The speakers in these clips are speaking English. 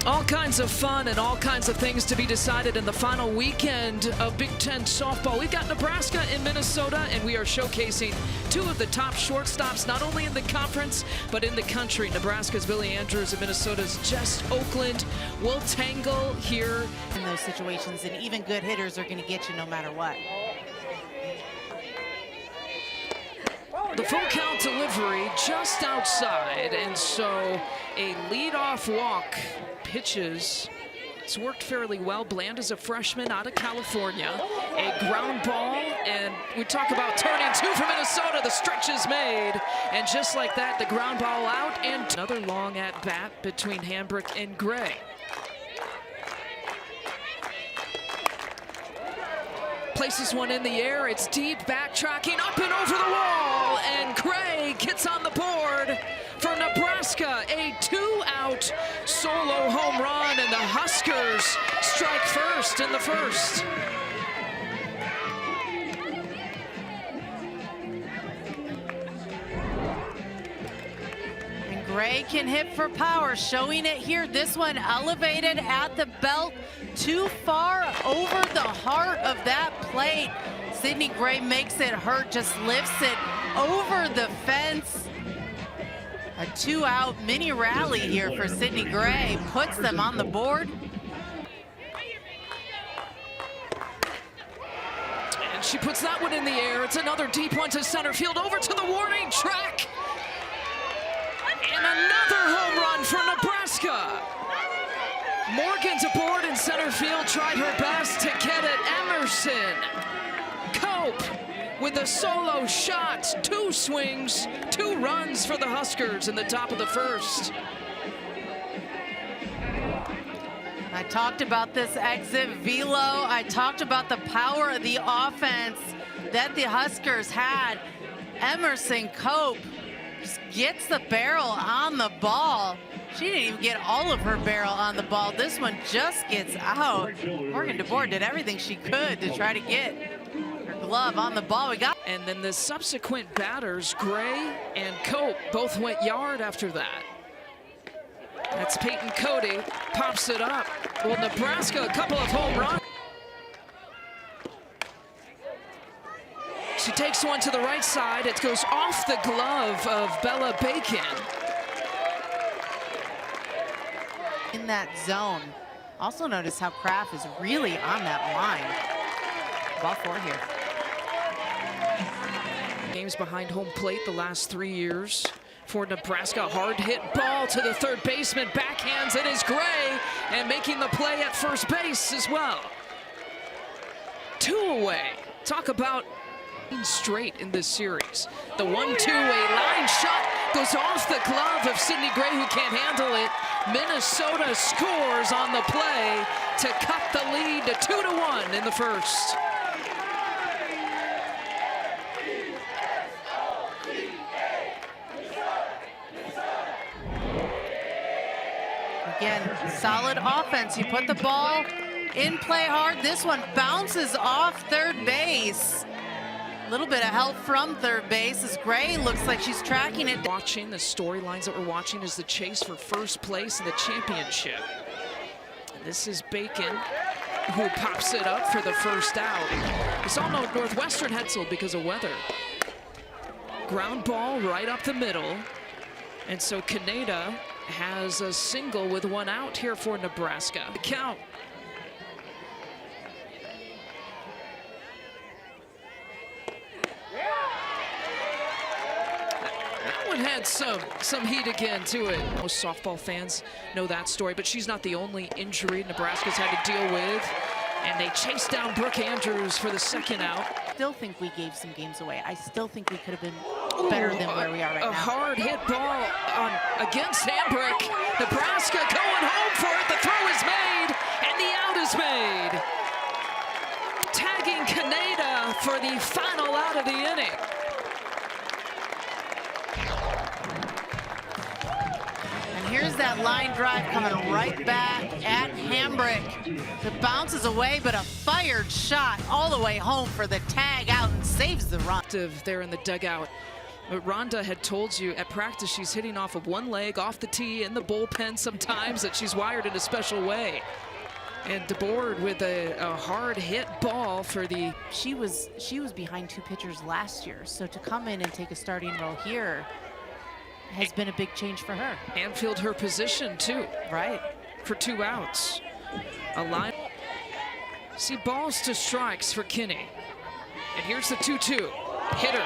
All kinds of fun and all kinds of things to be decided in the final weekend of Big Ten softball. We've got Nebraska and Minnesota, and we are showcasing two of the top shortstops, not only in the conference, but in the country. Nebraska's Billy Andrews and Minnesota's Jess Oakland will tangle here. In those situations, and even good hitters are going to get you no matter what. The full count delivery just outside, and so a leadoff walk pitches. It's worked fairly well. Bland is a freshman out of California. A ground ball, and we talk about turning two for Minnesota. The stretch is made, and just like that, the ground ball out, and another long at bat between Hambrick and Gray. Places one in the air, it's deep, backtracking up and over the wall, and Gray gets on the board for Nebraska. A two-out solo home run, and the Huskers strike first in the first. And Gray can hit for power, showing it here. This one elevated at the belt, too far over the heart of that plate. Sydney Gray makes it hurt, just lifts it over the fence. A two-out mini rally here for Sydney Gray, puts them on the board. And she puts that one in the air. It's another deep one to center field, over to the warning track. And another home run for Nebraska. Morgan's aboard in center field, tried her best to get it. Emerson Cope with a solo shot, two swings, two runs for the Huskers in the top of the first. I talked about this exit velo. I talked about the power of the offense that the Huskers had. Emerson Cope just gets the barrel on the ball. She didn't even get all of her barrel on the ball. This one just gets out. Morgan DeBoer did everything she could to try to get her glove on the ball. And then the subsequent batters, Gray and Cope, both went yard after that. That's Peyton Cody, pops it up. Well, Nebraska, a couple of home runs. She takes one to the right side. It goes off the glove of Bella Bacon. In that zone. Also notice how Kraft is really on that line. Ball four here. Games behind home plate the last 3 years for Nebraska. Hard hit ball to the third baseman. Backhands it is Gray, and making the play at first base as well. Two away. Talk about straight in this series. The 1-2, a line shot goes off the glove of Sydney Gray, who can't handle it. Minnesota scores on the play to cut the lead to 2-1 in the first. Again, solid offense. You put the ball in play hard. This one bounces off third base. A little bit of help from third base as Gray looks like she's tracking it. Watching the storylines that we're watching is the chase for first place in the championship. This is Bacon, who pops it up for the first out. It's all Northwestern Hetzel because of weather. Ground ball right up the middle. And so Kaneda has a single with one out here for Nebraska. The count. Had some heat again to it. Most softball fans know that story, but she's not the only injury Nebraska's had to deal with. And they chased down Brooke Andrews for the second out. I still think we gave some games away. I still think we could have been better than where we are right now. A hard hit ball against Hambrick. Nebraska going home for it. The throw is made, and the out is made. Tagging Kaneda for the final out of the inning. Here's that line drive coming right back at Hambrick. It bounces away, but a fired shot all the way home for the tag out and saves the run. There in the dugout But Rhonda had told you at practice she's hitting off of one leg, off the tee, in the bullpen sometimes, that she's wired in a special way. And DeBoard with a hard hit ball for the... She was behind 2 pitchers last year, so to come in and take a starting role here has been a big change for her. And filled her position too. Right. For 2 outs. A line. See, balls to strikes for Kinney. And here's the 2-2. Hitter.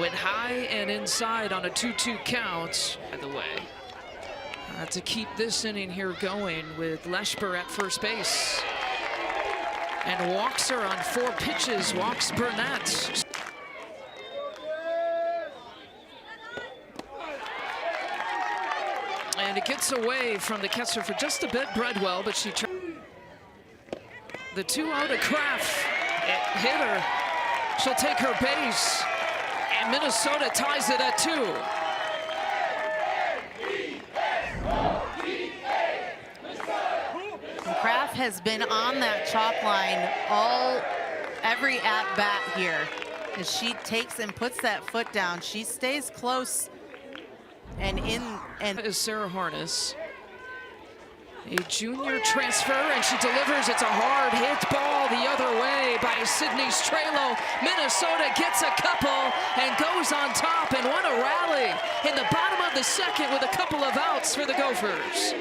Went high and inside on a 2-2 count, by the way. To keep this inning here going with Leshber at first base. And walks her on 4 pitches, walks Burnett. And it gets away from the catcher for just a bit, Bredwell, but she tried. The 2-0 to Kraft. Hit her. She'll take her base. And Minnesota ties it at 2. Kraft has been on that chalk line every at bat here. As she takes and puts that foot down, she stays close and in. And is Sarah Harness, a junior transfer, and she delivers. It's a hard hit ball the other way by Sydney Strelo. Minnesota gets a couple and goes on top, and what a rally in the bottom of the second with a couple of outs for the Gophers.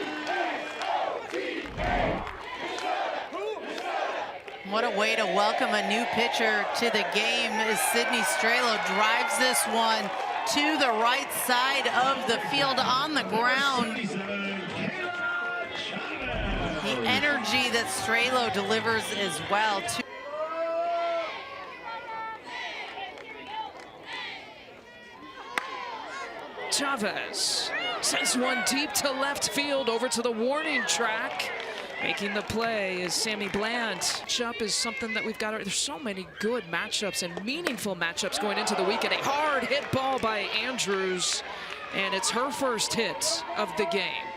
What a way to welcome a new pitcher to the game as Sydney Strelo drives this one to the right side of the field on the ground. The energy that Strelo delivers as well. Chavez sends one deep to left field over to the warning track. Making the play is Sammy Bland. Matchup is something that we've got. There's so many good matchups and meaningful matchups going into the weekend. A hard hit ball by Andrews, and it's her first hit of the game.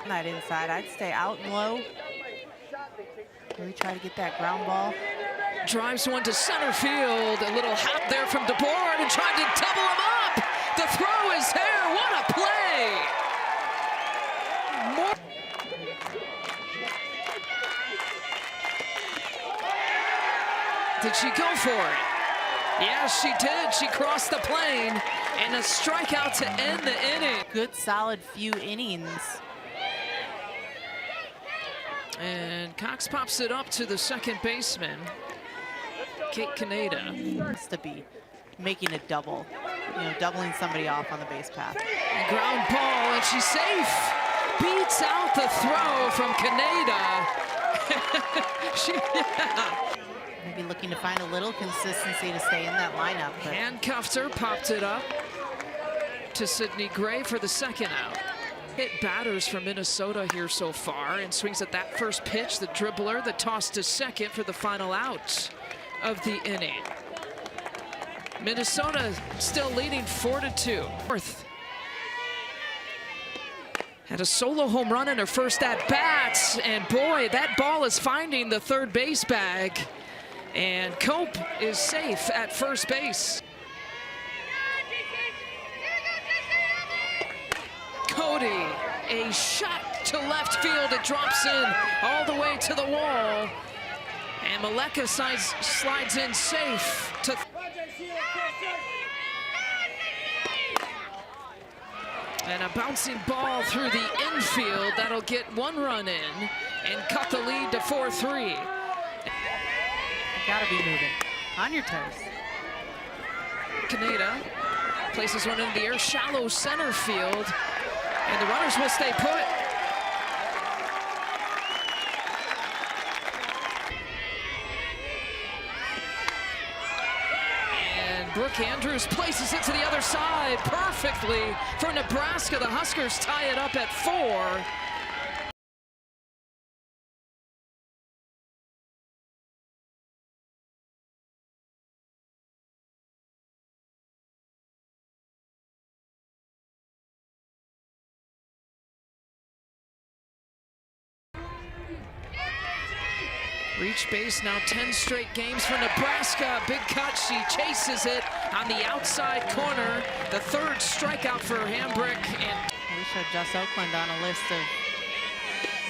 That inside, I'd stay out and low. Really try to get that ground ball. Drives one to center field. A little hop there from DeBoard and tried to double him up. The throw is there. What a play! More. Did she go for it? Yes, she did. She crossed the plane, and a strikeout to end the inning. Good, solid few innings. And Cox pops it up to the second baseman, Kate Kaneda. Has to be making a double, doubling somebody off on the base path. And ground ball, and she's safe. Beats out the throw from Kaneda. Maybe looking to find a little consistency to stay in that lineup. But handcuffed her, popped it up to Sydney Gray for the second out. Hit batters for Minnesota here so far, and swings at that first pitch, the dribbler, the toss to second for the final out of the inning. Minnesota still leading 4-2. Fourth. Had a solo home run in her first at-bat, and boy, that ball is finding the third base bag. And Cope is safe at first base. Cody, a shot to left field. It drops in all the way to the wall. And Maleka slides in safe to... And a bouncing ball through the infield. That'll get 1 run in and cut the lead to 4-3. You gotta be moving on your toes. Kaneda places one in the air, shallow center field, and the runners will stay put. And Brooke Andrews places it to the other side perfectly for Nebraska. The Huskers tie it up at 4. Reach base now 10 straight games for Nebraska. Big cut, she chases it on the outside corner. The third strikeout for Hambrick. And we showed Jess Oakland on a list of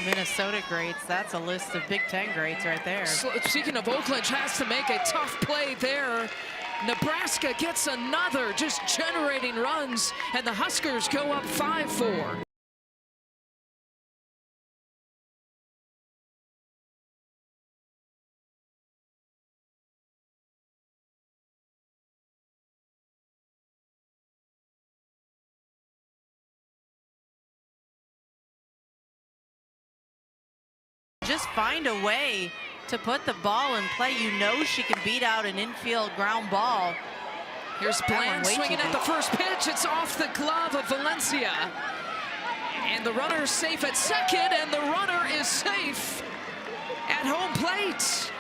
Minnesota greats. That's a list of Big Ten greats right there. Speaking of Oakland, has to make a tough play there. Nebraska gets another, just generating runs, and the Huskers go up 5-4. Just find a way to put the ball in play. You know she can beat out an infield ground ball. Here's Bland swinging at the first pitch. It's off the glove of Valencia. And the runner's safe at second, and the runner is safe at home plate.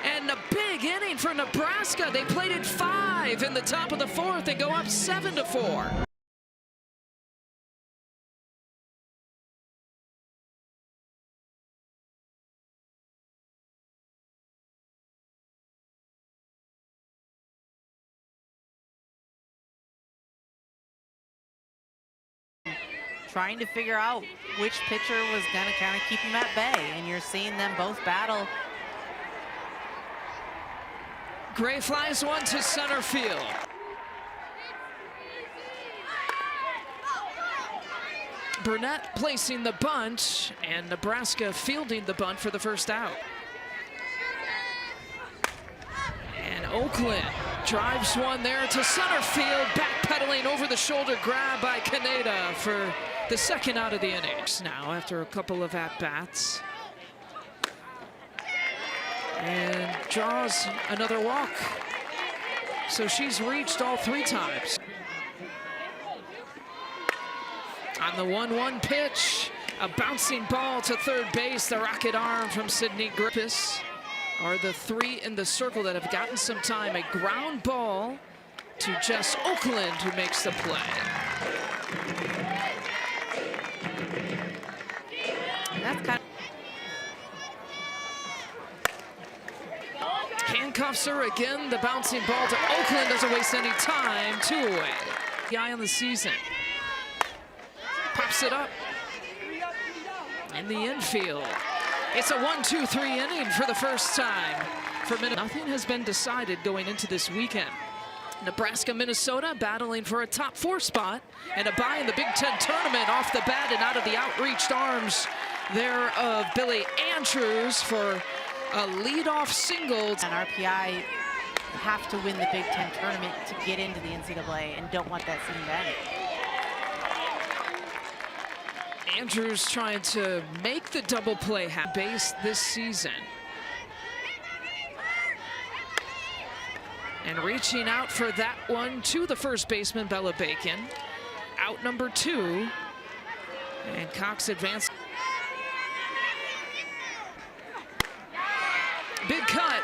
And a big inning for Nebraska. They played it 5 in the top of the 4th and go up 7-4. Trying to figure out which pitcher was gonna kind of keep him at bay, and you're seeing them both battle. Gray flies one to center field. Burnett placing the bunt, and Nebraska fielding the bunt for the first out. And Oakland drives one there to center field, backpedaling over the shoulder grab by Kaneda for the second out of the innings. Now, after a couple of at-bats, and draws another walk. So she's reached all 3 times. On the 1-1 pitch, a bouncing ball to third base. The rocket arm from Sydney Grippis are the 3 in the circle that have gotten some time. A ground ball to Jess Oakland, who makes the play. That's kind of... Handcuffs her again. The bouncing ball to Oakland doesn't waste any time. 2 away. The eye on the season. Pops it up in the infield. It's a 1-2-3 inning for the first time for Minnesota. Nothing has been decided going into this weekend. Nebraska, Minnesota battling for a top 4 spot and a bye in the Big Ten tournament. Off the bat and out of the outreached arms there of Billy Andrews for a leadoff single. And RPI have to win the Big Ten tournament to get into the NCAA and don't want that season to end. Andrews trying to make the double play base this season. And reaching out for that one to the first baseman, Bella Bacon. Out number 2. And Cox advanced. Big cut.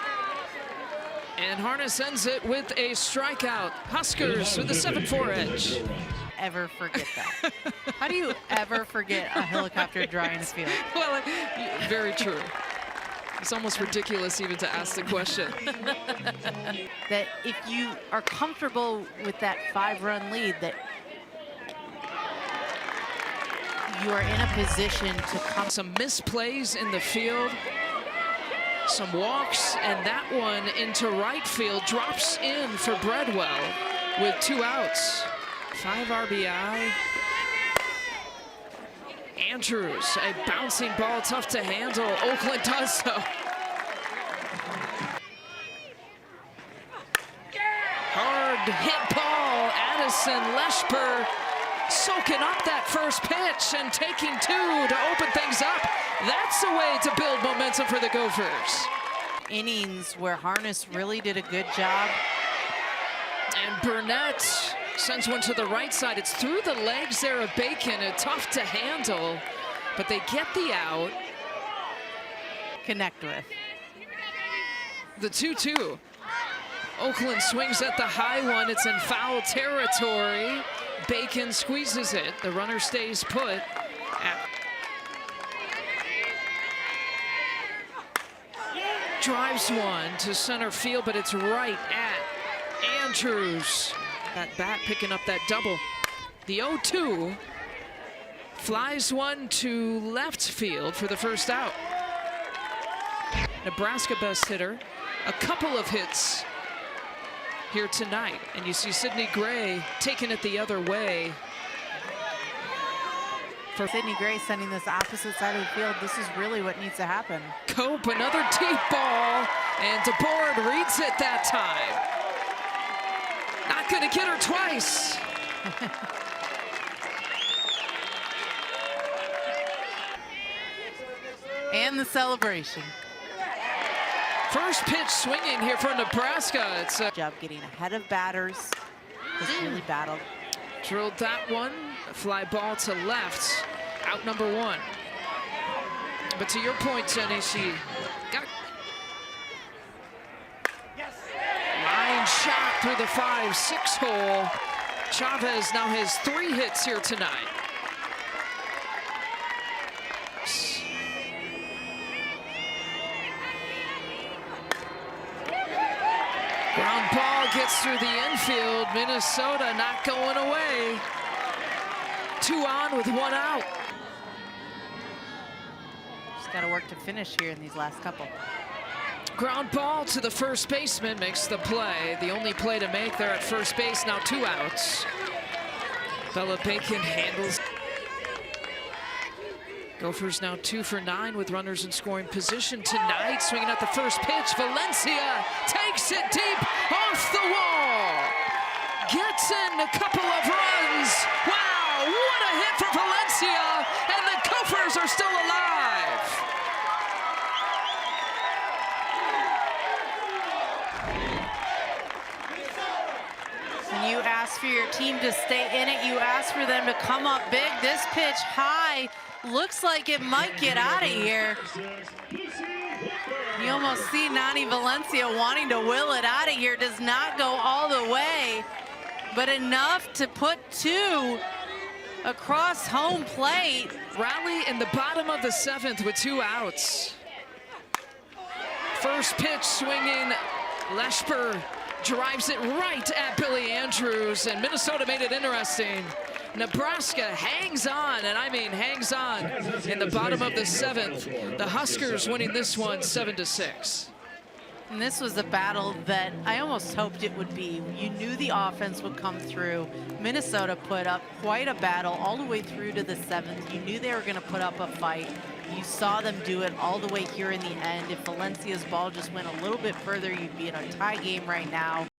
And Harness ends it with a strikeout. Huskers with a 7-4 edge. Ever forget that? How do you ever forget a helicopter drawing a field? Well, very true. It's almost ridiculous even to ask the question. That if you are comfortable with that 5-run lead, that you are in a position to come. Some misplays in the field, some walks, and that one into right field drops in for Breadwell with 2 outs. 5 RBI. Andrews, a bouncing ball, tough to handle. Oakland does so. Hard hit ball. Addison Leschper soaking up that first pitch and taking 2 to open things up. That's the way to build momentum for the Gophers. Innings where Harness really did a good job. And Burnett sends one to the right side. It's through the legs there of Bacon. Tough to handle, but they get the out. Connect with. The 2-2. Oakland swings at the high one. It's in foul territory. Bacon squeezes it. The runner stays put. drives one to center field, but it's right at Andrews. That bat picking up that double. The 0-2 flies one to left field for the first out. Nebraska best hitter, a couple of hits here tonight, and you see Sidney Gray taking it the other way. For Sidney Gray sending this opposite side of the field, this is really what needs to happen. Cope, another deep ball, and DeBoard reads it that time. Not gonna get her twice. And the celebration. First pitch swinging here for Nebraska. It's a job getting ahead of batters. Just really battled. Drilled that one, a fly ball to left, out number one. But to your point, Jenny, she got line shot through the 5-6 hole. Chavez now has 3 hits here tonight. Ground ball gets through the infield. Minnesota not going away. 2 on with 1 out. Just got to work to finish here in these last couple. Ground ball to the first baseman makes the play. The only play to make there at first base, now 2 outs. Bella Bacon handles. Gophers now 2 for 9 with runners in scoring position tonight. Swinging at the first pitch, Valencia takes it deep off the wall. Gets in a couple of runs. Wow, what a hit for Valencia, and the Gophers are still alive. When you ask for your team to stay in it, you ask for them to come up big. This pitch high. Looks like it might get out of here. You almost see Nani Valencia wanting to will it out of here. Does not go all the way, but enough to put 2 across home plate. Rally in the bottom of the 7th with 2 outs. First pitch swinging, Leshper drives it right at Billy Andrews, and Minnesota made it interesting. Nebraska hangs on, and I mean hangs on, in the bottom of the 7th. The Huskers winning this one 7-6. And this was a battle that I almost hoped it would be. You knew the offense would come through. Minnesota put up quite a battle all the way through to the 7th. You knew they were going to put up a fight. You saw them do it all the way here in the end. If Valencia's ball just went a little bit further, you'd be in a tie game right now.